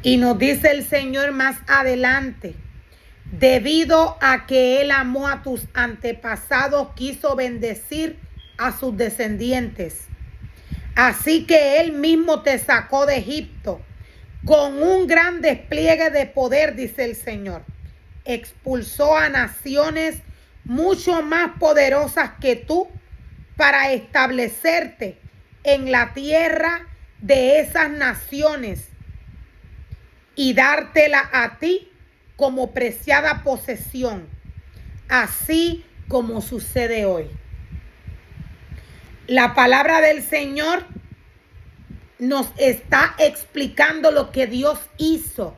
Y nos dice el Señor más adelante, debido a que Él amó a tus antepasados, quiso bendecir a sus descendientes. Así que Él mismo te sacó de Egipto con un gran despliegue de poder, dice el Señor. Expulsó a naciones mucho más poderosas que tú para establecerte en la tierra de esas naciones y dártela a ti como preciada posesión, así como sucede hoy. La palabra del Señor nos está explicando lo que Dios hizo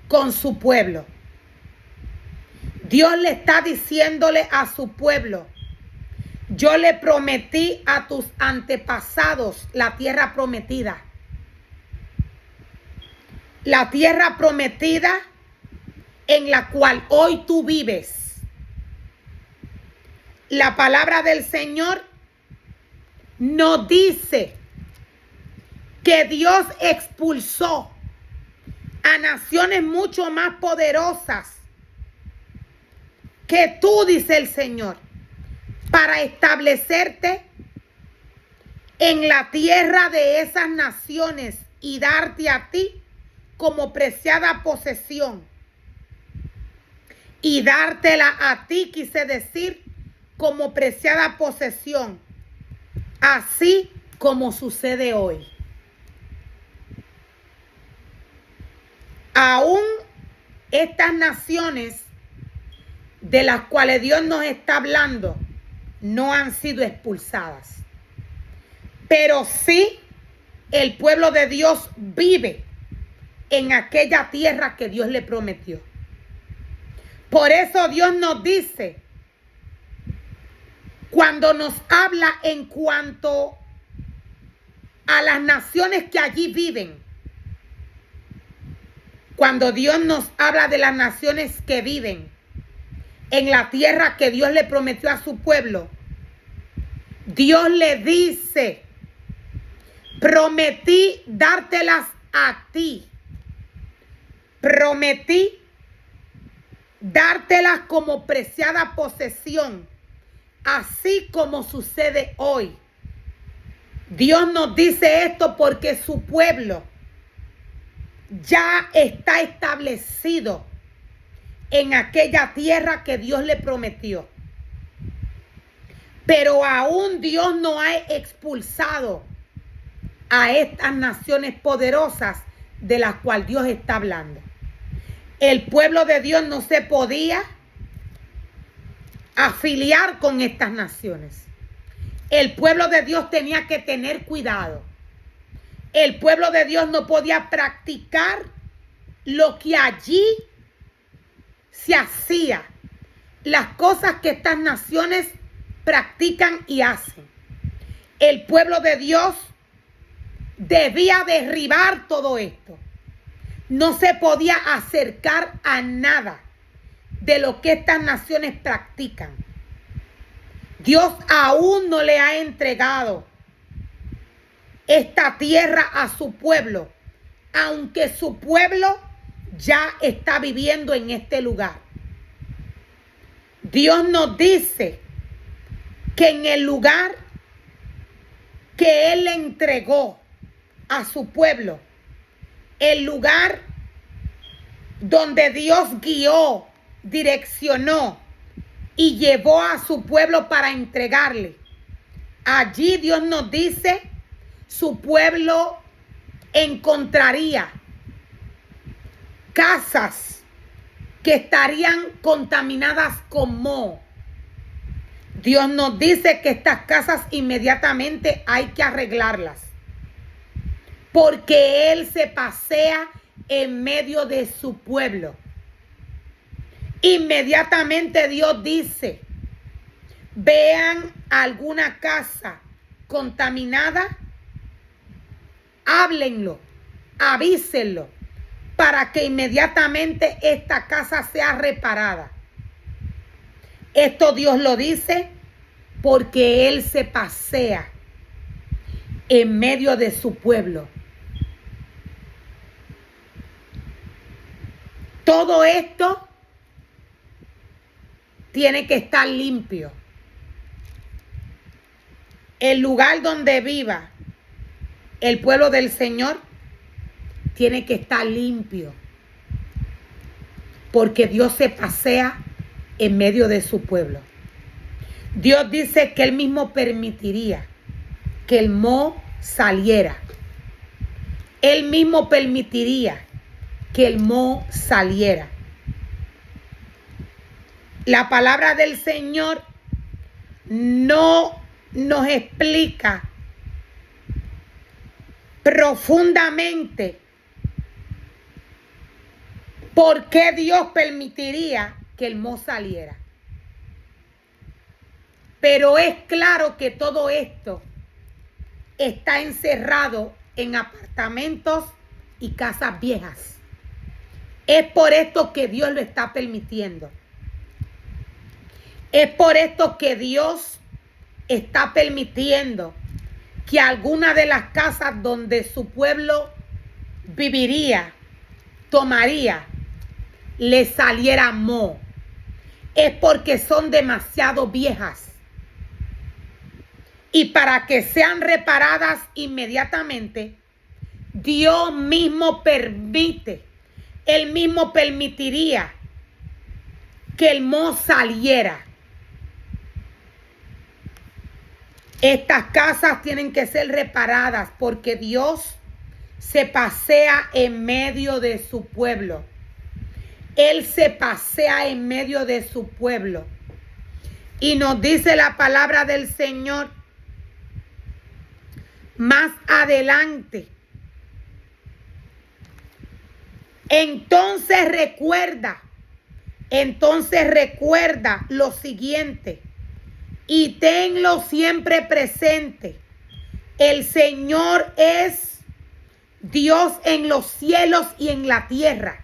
con su pueblo. Dios le está diciéndole a su pueblo, yo le prometí a tus antepasados la tierra prometida. La tierra prometida en la cual hoy tú vives. La palabra del Señor nos dice que Dios expulsó a naciones mucho más poderosas que tú, dice el Señor, para establecerte en la tierra de esas naciones y darte a ti como preciada posesión. Y dártela a ti, quise decir, como preciada posesión, así como sucede hoy. Aún estas naciones de las cuales Dios nos está hablando no han sido expulsadas, pero sí el pueblo de Dios vive en aquella tierra que Dios le prometió. Por eso Dios nos dice, cuando nos habla en cuanto a las naciones que allí viven, cuando Dios nos habla de las naciones que viven en la tierra que Dios le prometió a su pueblo, Dios le dice, prometí dártelas a ti. Prometí dártelas como preciada posesión, así como sucede hoy. Dios nos dice esto porque su pueblo ya está establecido en aquella tierra que Dios le prometió. Pero aún Dios no ha expulsado a estas naciones poderosas de las cuales Dios está hablando. El pueblo de Dios no se podía afiliar con estas naciones. El pueblo de Dios tenía que tener cuidado. El pueblo de Dios no podía practicar lo que allí se hacía, las cosas que estas naciones practican y hacen. El pueblo de Dios debía derribar todo esto. No se podía acercar a nada de lo que estas naciones practican. Dios aún no le ha entregado esta tierra a su pueblo, aunque su pueblo ya está viviendo en este lugar. Dios nos dice que en el lugar que Él le entregó a su pueblo, el lugar donde Dios guió, direccionó y llevó a su pueblo para entregarle, allí Dios nos dice, su pueblo encontraría casas que estarían contaminadas con moho. Dios nos dice que estas casas inmediatamente hay que arreglarlas, porque Él se pasea en medio de su pueblo. Inmediatamente Dios dice, vean alguna casa contaminada, háblenlo, avísenlo, para que inmediatamente esta casa sea reparada. Esto Dios lo dice porque Él se pasea en medio de su pueblo. Todo esto tiene que estar limpio. El lugar donde viva el pueblo del Señor tiene que estar limpio. Porque Dios se pasea en medio de su pueblo. Dios dice que Él mismo permitiría que el moho saliera. Él mismo permitiría que el moho saliera. La palabra del Señor no nos explica profundamente por qué Dios permitiría que el moho saliera. Pero es claro que todo esto está encerrado en apartamentos y casas viejas. Es por esto que Dios lo está permitiendo. Es por esto que Dios está permitiendo que alguna de las casas donde su pueblo viviría, tomaría, le saliera moho. Es porque son demasiado viejas. Y para que sean reparadas inmediatamente, Dios mismo permite, Él mismo permitiría que el moho saliera. Estas casas tienen que ser reparadas porque Dios se pasea en medio de su pueblo. Él se pasea en medio de su pueblo. Y nos dice la palabra del Señor más adelante. Entonces recuerda lo siguiente y tenlo siempre presente. El Señor es Dios en los cielos y en la tierra.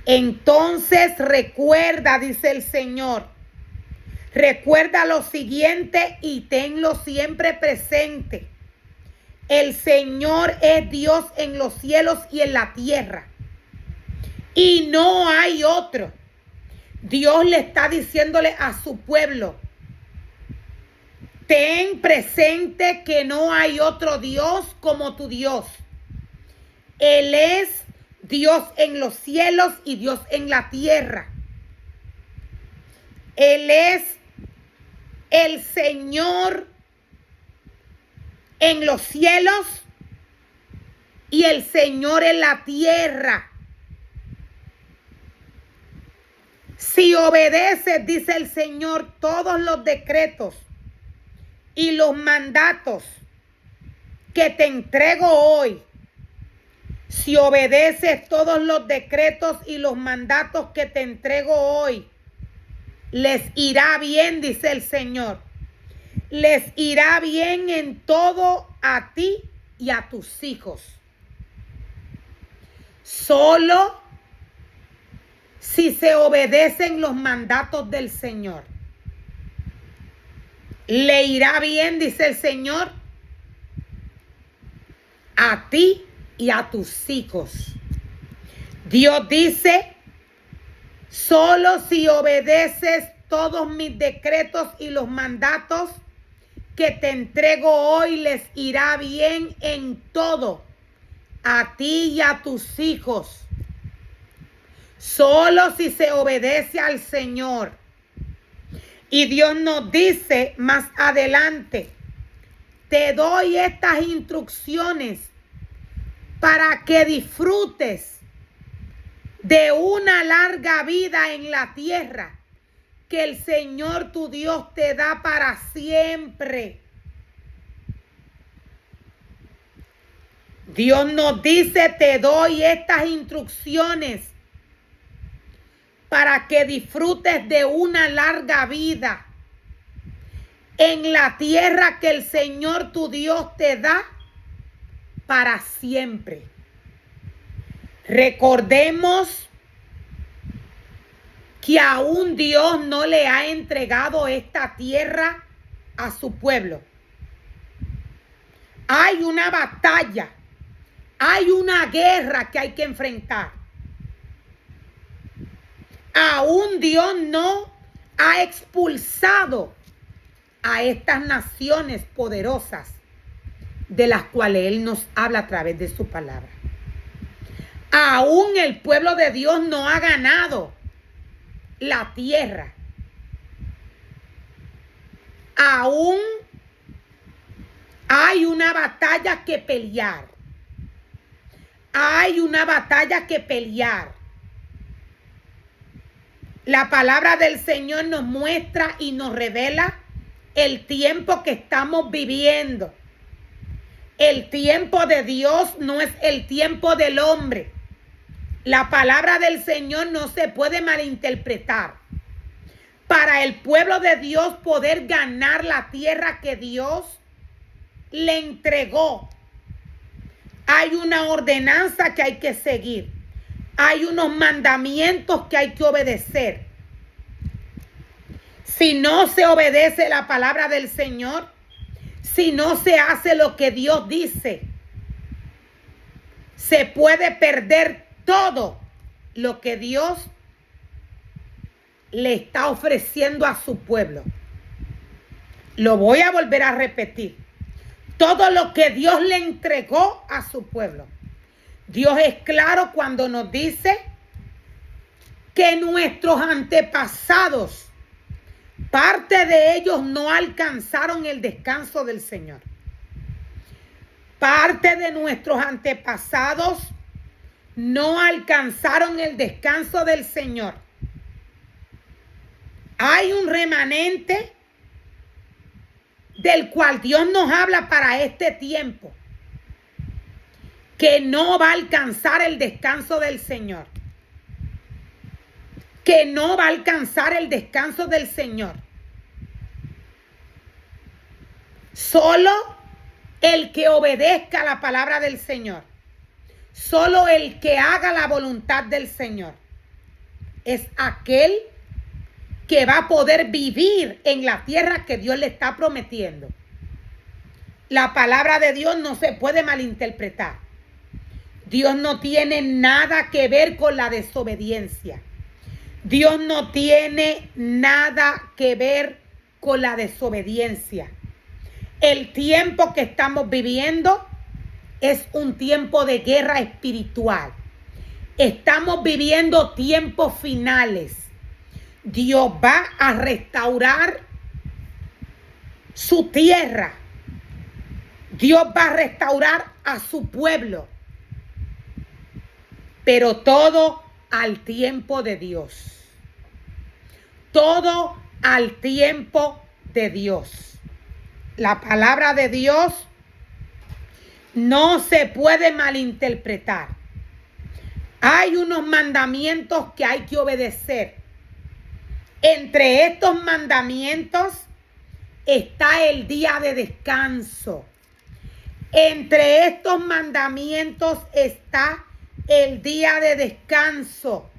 Entonces recuerda, dice el Señor, recuerda lo siguiente y tenlo siempre presente. El Señor es Dios en los cielos y en la tierra. Y no hay otro. Dios le está diciéndole a su pueblo, ten presente que no hay otro Dios como tu Dios. Él es Dios en los cielos y Dios en la tierra. Él es el Señor en los cielos y el Señor en la tierra. Si obedeces, dice el Señor, todos los decretos y los mandatos que te entrego hoy, si obedeces todos los decretos y los mandatos que te entrego hoy, les irá bien, dice el Señor. Les irá bien en todo a ti y a tus hijos. Solo si se obedecen los mandatos del Señor. Le irá bien, dice el Señor, a ti y a tus hijos. Dios dice, solo si obedeces todos mis decretos y los mandatos que te entrego hoy, les irá bien en todo, a ti y a tus hijos. Solo si se obedece al Señor. Y Dios nos dice más adelante, te doy estas instrucciones para que disfrutes de una larga vida en la tierra que el Señor tu Dios te da para siempre. Dios nos dice, te doy estas instrucciones para que disfrutes de una larga vida en la tierra que el Señor tu Dios te da para siempre. Recordemos que aún Dios no le ha entregado esta tierra a su pueblo. Hay una batalla, hay una guerra que hay que enfrentar. Aún Dios no ha expulsado a estas naciones poderosas de las cuales Él nos habla a través de su palabra. Aún el pueblo de Dios no ha ganado la tierra. Aún hay una batalla que pelear. Hay una batalla que pelear. La palabra del Señor nos muestra y nos revela el tiempo que estamos viviendo. El tiempo de Dios no es el tiempo del hombre. La palabra del Señor no se puede malinterpretar. Para el pueblo de Dios poder ganar la tierra que Dios le entregó, hay una ordenanza que hay que seguir. Hay unos mandamientos que hay que obedecer. Si no se obedece la palabra del Señor, si no se hace lo que Dios dice, se puede perder todo lo que Dios le está ofreciendo a su pueblo. Lo voy a volver a repetir. Todo lo que Dios le entregó a su pueblo. Dios es claro cuando nos dice que nuestros antepasados, parte de ellos no alcanzaron el descanso del Señor. Parte de nuestros antepasados no alcanzaron el descanso del Señor. Hay un remanente del cual Dios nos habla para este tiempo, que no va a alcanzar el descanso del Señor. Que no va a alcanzar el descanso del Señor. Solo el que obedezca la palabra del Señor. Solo el que haga la voluntad del Señor es aquel que va a poder vivir en la tierra que Dios le está prometiendo. La palabra de Dios no se puede malinterpretar. Dios no tiene nada que ver con la desobediencia. Dios no tiene nada que ver con la desobediencia. El tiempo que estamos viviendo es un tiempo de guerra espiritual. Estamos viviendo tiempos finales. Dios va a restaurar su tierra. Dios va a restaurar a su pueblo. Pero todo al tiempo de Dios. Todo al tiempo de Dios. La palabra de Dios no se puede malinterpretar. Hay unos mandamientos que hay que obedecer. Entre estos mandamientos está el día de descanso. Entre estos mandamientos está el día de descanso.